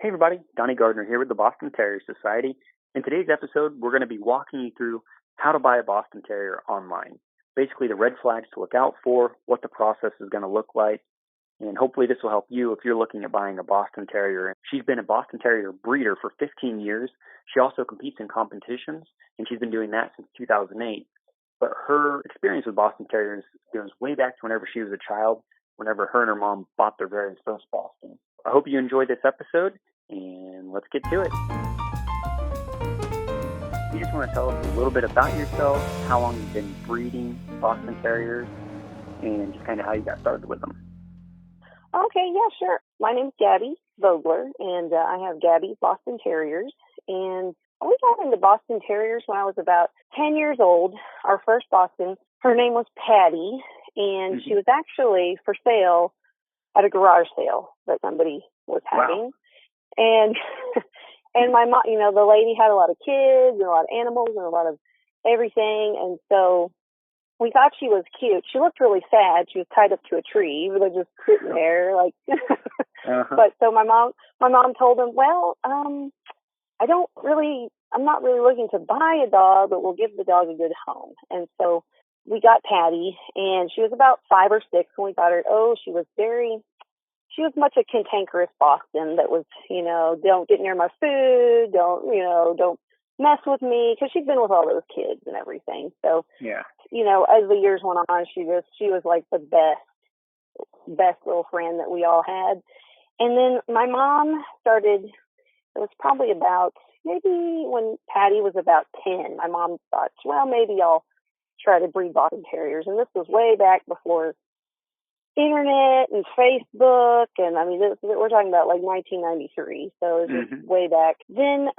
Hey everybody, Donnie Gardner here with the Boston Terrier Society. In today's episode, we're going to be walking you through how to buy a Boston Terrier online. Basically, the red flags to look out for, what the process is going to look like, and hopefully this will help you if you're looking at buying a Boston Terrier. She's been a Boston Terrier breeder for 15 years. She also competes in competitions, and she's been doing that since 2008. But her experience with Boston Terriers goes way back to whenever she was a child, whenever her and her mom bought their very first Boston. I hope you enjoyed this episode, and let's get to it. You just want to tell us a little bit about yourself, how long you've been breeding Boston Terriers, and just kind of how you got started with them. Okay, yeah, sure. My name's Gabby Vogler, and I have Gabby Boston Terriers. And we got into Boston Terriers when I was about 10 years old. Our first Boston, her name was Patty, and she was actually for sale at a garage sale that somebody was having. Wow. And my mom, the lady had a lot of kids and a lot of animals and a lot of everything. And so we thought she was cute. She looked really sad. She was tied up to a tree. We were just sitting there like, But so my mom told him, well, I'm not really looking to buy a dog, but we'll give the dog a good home. And so we got Patty, and she was about 5 or 6 when we got her. She was much a cantankerous Boston that was, don't get near my food, don't mess with me, because she'd been with all those kids and everything. So, yeah, as the years went on, she was like the best little friend that we all had. And then my mom started, it was probably about maybe when Patty was about 10, my mom thought, well, maybe I'll try to breed Boston Terriers. And this was way back before internet and Facebook, and I mean, we're talking about like 1993, so it was way back. Then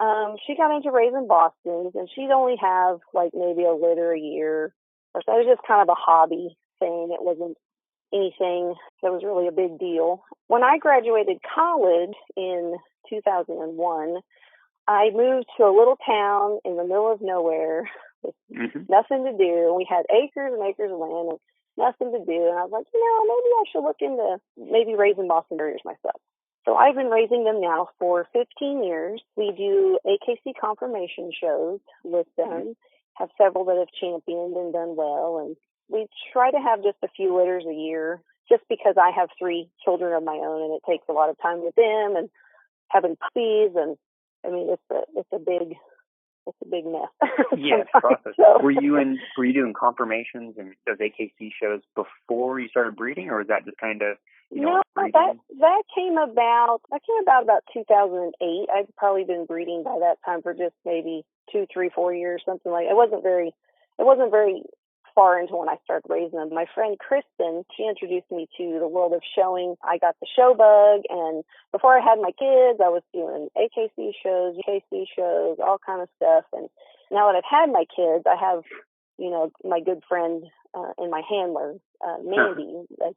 she got into raising Bostons, and she'd only have like maybe a litter a year, or so. It was just kind of a hobby thing. It wasn't anything that was really a big deal. When I graduated college in 2001, I moved to a little town in the middle of nowhere with nothing to do. We had acres and acres of land and nothing to do. And I was like, maybe I should look into maybe raising Boston Terriers myself. So I've been raising them now for 15 years. We do AKC confirmation shows with them, have several that have championed and done well. And we try to have just a few litters a year, just because I have 3 children of my own, and it takes a lot of time with them and having puppies. And I mean, it's a big mess. Yes, process. So. Were you doing confirmations and those AKC shows before you started breeding, or was that just kind of that came about 2008. I'd probably been breeding by that time for just maybe 2, 3, 4 years, something like. It wasn't very far into when I started raising them. My friend Kristen, she introduced me to the world of showing. I got the show bug, and before I had my kids, I was doing AKC shows, UKC shows, all kind of stuff. And now that I've had my kids, I have, my good friend and my handler, Mandy, that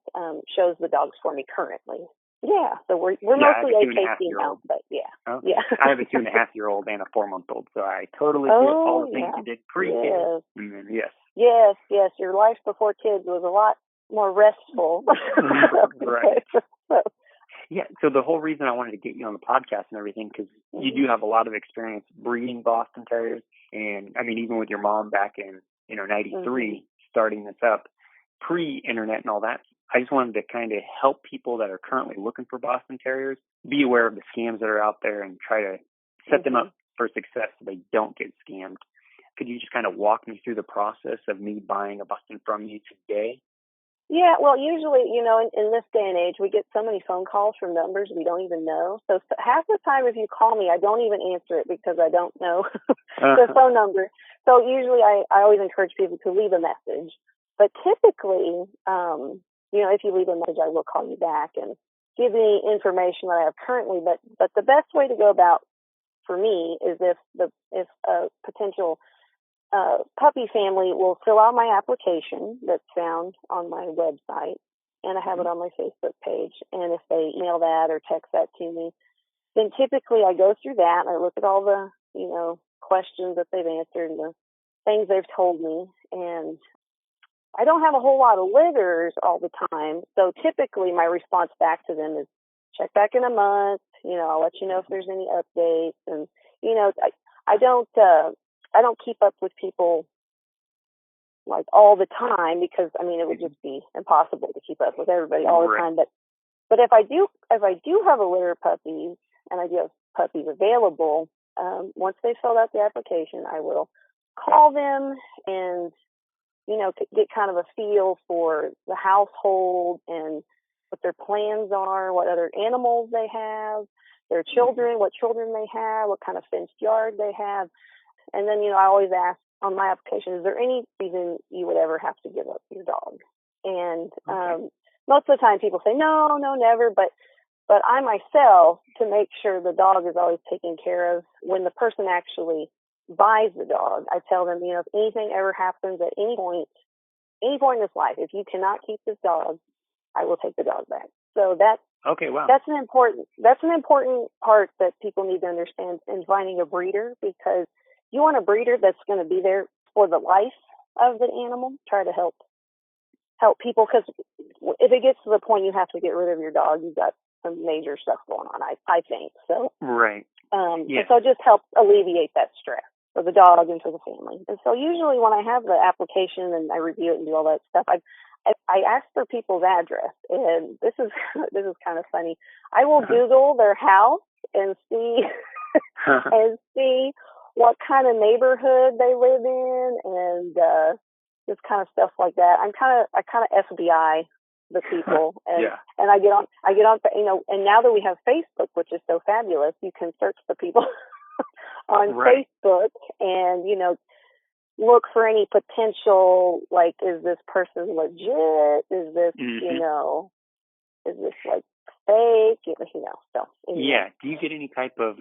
shows the dogs for me currently. Yeah, so we're mostly AKC now, but yeah. Okay. Yeah. I have a 2.5-year-old and a 4-month-old, so I totally feel all the things you did pre-kids. Yes. Yes. Your life before kids was a lot more restful. Right. Yeah, so the whole reason I wanted to get you on the podcast and everything, because you do have a lot of experience breeding Boston Terriers. And, I mean, even with your mom back in, 93, starting this up, pre-internet and all that, I just wanted to kind of help people that are currently looking for Boston Terriers be aware of the scams that are out there and try to set them up for success so they don't get scammed. Could you just kind of walk me through the process of me buying a Boston from you today? Yeah, well, usually, in this day and age, we get so many phone calls from numbers we don't even know. So half the time if you call me, I don't even answer it because I don't know the phone number. So usually I always encourage people to leave a message. But typically, if you leave a message, I will call you back and give the information that I have currently. But the best way to go about for me is if a potential puppy family will fill out my application that's found on my website, and I have it on my Facebook page. And if they email that or text that to me, then typically I go through that and I look at all the, questions that they've answered and the things they've told me. And I don't have a whole lot of litters all the time. So typically my response back to them is check back in a month, I'll let you know if there's any updates. And, I don't keep up with people like all the time because, it would just be impossible to keep up with everybody all the time. But if I do have a litter of puppies and I do have puppies available, once they filled out the application, I will call them and, get kind of a feel for the household and what their plans are, what other animals they have, their children, what children they have, what kind of fenced yard they have. And then, I always ask on my application, is there any reason you would ever have to give up your dog? And most of the time people say, no, never. But I myself, to make sure the dog is always taken care of, when the person actually buys the dog, I tell them, if anything ever happens at any point in his life, if you cannot keep this dog, I will take the dog back. So that's an important part that people need to understand in finding a breeder, because you want a breeder that's going to be there for the life of the animal. Try to help people, because if it gets to the point you have to get rid of your dog, you've got some major stuff going on. I think so. Right. And so it just helps alleviate that stress for the dog and for the family. And so usually when I have the application and I review it and do all that stuff, I ask for people's address, and this is kind of funny. I will Google their house and see what kind of neighborhood they live in, and this kind of stuff like that. I kind of FBI the people, and I get on, and now that we have Facebook, which is so fabulous, you can search the people on Facebook and look for any potential, like, is this person legit? Is this is this like fake? So anyway. Yeah. Do you get any type of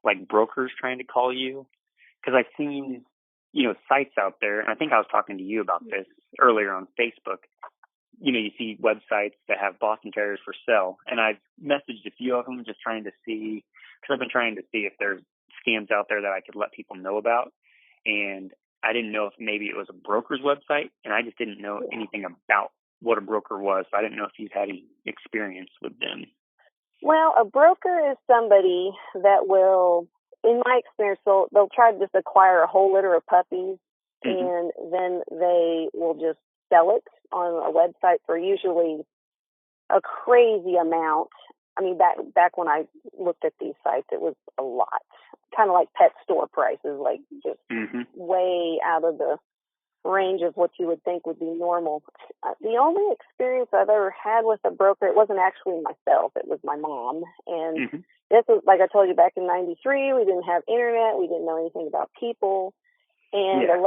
like brokers trying to call you? Because I've seen sites out there, and I think I was talking to you about this earlier on Facebook. You see websites that have Boston Terriers for sale, and I've messaged a few of them just trying to see, because I've been trying to see if there's scams out there that I could let people know about, and I didn't know if maybe it was a broker's website, and I just didn't know anything about what a broker was, so I didn't know if you've had any experience with them. Well, a broker is somebody that will, in my experience, they'll try to just acquire a whole litter of puppies, and then they will just sell it on a website for usually a crazy amount. Back when I looked at these sites, it was a lot, kind of like pet store prices, like just way out of the range of what you would think would be normal. The only experience I've ever had with a broker, it wasn't actually myself, it was my mom. And this was, like I told you, back in '93, we didn't have internet, we didn't know anything about people. And a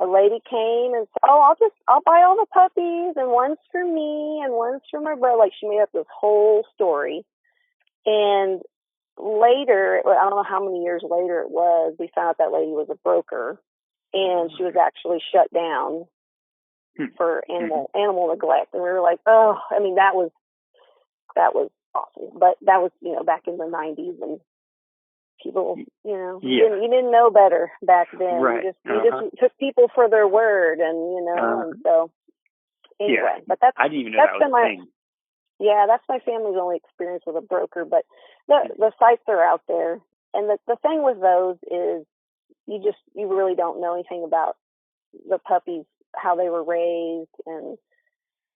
lady came and said, I'll buy all the puppies, and one's for me and one's for my brother. Like, she made up this whole story. And later, I don't know how many years later it was, we found out that lady was a broker, and she was actually shut down for animal neglect. And we were like, that was awful. But that was, back in the '90s, and people, you didn't know better back then. Right. You just took people for their word, and and so anyway. But I didn't even know that was a thing. Yeah, that's my family's only experience with a broker. But the sites are out there, and the thing with those is you really don't know anything about the puppies, how they were raised, and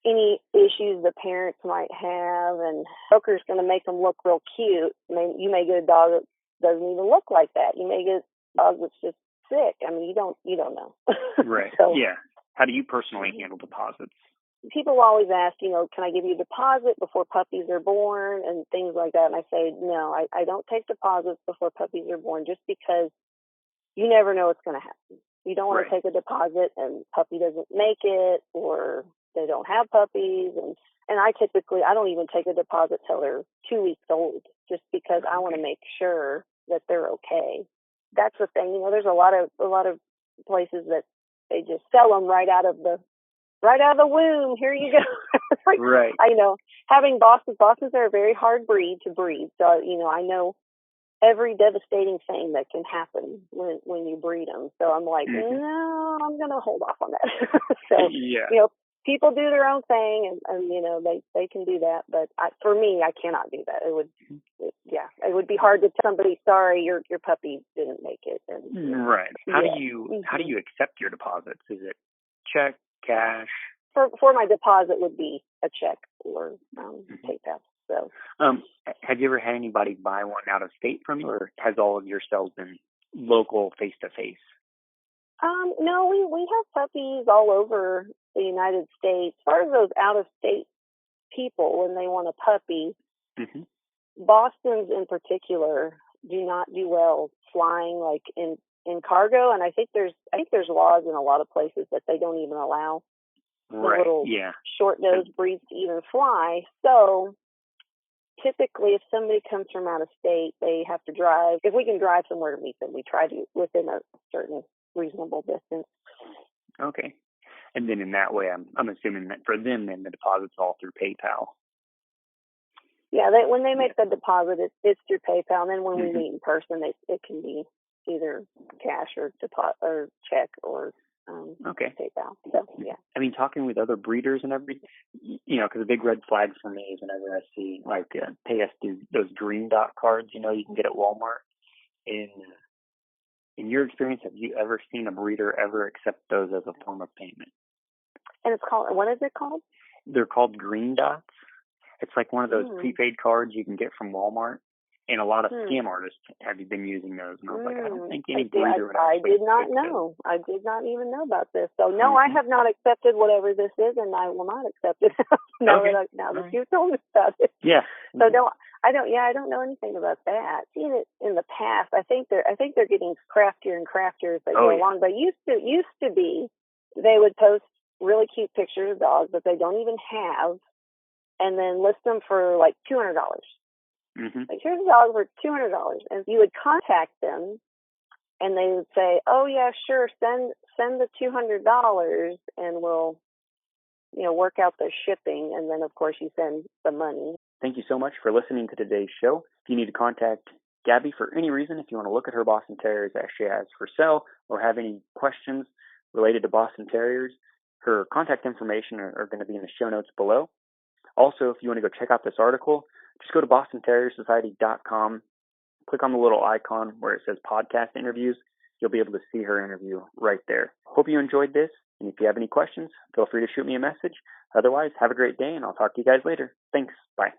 any issues the parents might have. And broker's going to make them look real cute. You may get a dog that doesn't even look like that. You may get a dog that's just sick. You don't know. Right. So, how do you personally handle deposits? People always ask, can I give you a deposit before puppies are born and things like that? And I say, no, I don't take deposits before puppies are born, just because you never know what's going to happen. You don't want to take a deposit and puppy doesn't make it, or they don't have puppies. And I don't even take a deposit till they're 2 weeks old, just because I want to make sure that they're okay. That's the thing. There's a lot of places that they just sell them right out of the womb. Here you go. Right. I know. Having Bostons are a very hard breed to breed. So, I know every devastating thing that can happen when you breed them. So I'm like, no, I'm going to hold off on that. So, people do their own thing, and they can do that. But for me, I cannot do that. It would be hard to tell somebody, sorry, your puppy didn't make it. And, right. How do you accept your deposits? Is it check, cash? For my deposit would be a check or PayPal. So, have you ever had anybody buy one out of state from you, or has all of your sales been local, face to face? No, we have puppies all over the United States. As far as those out of state people, when they want a puppy, Boston's in particular do not do well flying like in cargo, and I think there's laws in a lot of places that they don't even allow the little short-nosed breeds to even fly. So typically, if somebody comes from out of state, they have to drive. If we can drive somewhere to meet them, we try to within a certain reasonable distance. Okay. And then in that way, I'm assuming that for them, then the deposit's all through PayPal. Yeah, when they make the deposit, it's through PayPal. And then when we meet in person, it can be either cash or deposit or check or PayPal. So, yeah. I mean, talking with other breeders and everything, because a big red flag for me is whenever I see pay us through those green dot cards, you can get at Walmart. In your experience, have you ever seen a breeder ever accept those as a form of payment? And it's called, what is it called? They're called green dots. It's like one of those prepaid cards you can get from Walmart. And a lot of scam artists have been using those. And I was like, I don't think any breeder would I did not know. I did not even know about this. So, no, I have not accepted whatever this is, and I will not accept it now that you've told me about it. Yeah. So, no, I don't know anything about that. Seen it in the past. I think they're getting craftier and craftier as they go along. But used to be, they would post really cute pictures of dogs that they don't even have, and then list them for like $200. Like, here's a dog for $200, and you would contact them, and they would say, "Oh yeah, sure, send the $200, and we'll, work out the shipping." And then of course you send the money. Thank you so much for listening to today's show. If you need to contact Gabby for any reason, if you want to look at her Boston Terriers that she has for sale, or have any questions related to Boston Terriers, her contact information are going to be in the show notes below. Also, if you want to go check out this article, just go to BostonTerrierSociety.com, click on the little icon where it says podcast interviews. You'll be able to see her interview right there. Hope you enjoyed this, and if you have any questions, feel free to shoot me a message. Otherwise, have a great day, and I'll talk to you guys later. Thanks. Bye.